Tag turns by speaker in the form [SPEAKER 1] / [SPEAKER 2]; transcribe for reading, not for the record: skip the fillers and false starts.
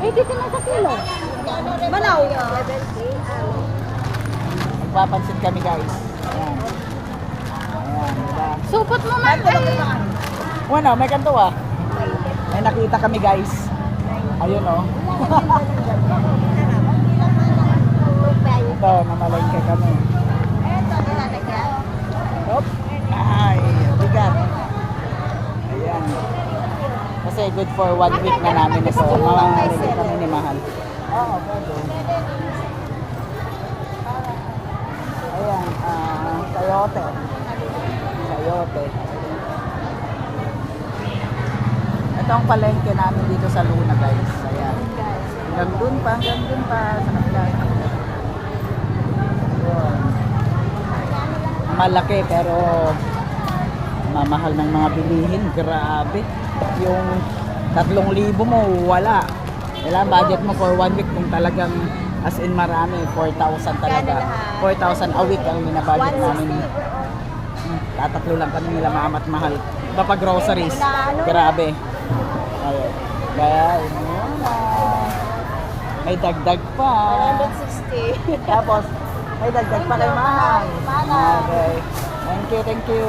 [SPEAKER 1] 80 na sa kilo. Manaw.
[SPEAKER 2] Magpapansit kami guys. Ayan. Ayan, diba?
[SPEAKER 1] Supot mo man.
[SPEAKER 2] Ano, may kanto ah. May nakita kami guys. Ayun oh. Ito, namalengke kami. Hop. Ay, bigat. Ayan. Kasi good for 1 week na namin ito. Mamamili kami ni Mahal. Oo, pwede. Ayan, sayote. Sayote. Ito ang palengke namin dito sa Luna guys. Ayan. Hanggang dun pa. Sa kapila. Ayan. Malaki pero mamahal ng mga bilihin. Grabe. Yung 3,000 mo, wala. Kailangan budget mo for 1 week kung talagang as in marami. 4,000 talaga. 4,000 a week ang minabudget namin. Tatatlo lang kami nila maamat mahal. Iba pa groceries. Grabe. Ayun. Kaya, yun muna. May dagdag pa.
[SPEAKER 1] 160.
[SPEAKER 2] Tapos, may dagdag pa kay Mahal. Okay. Thank you.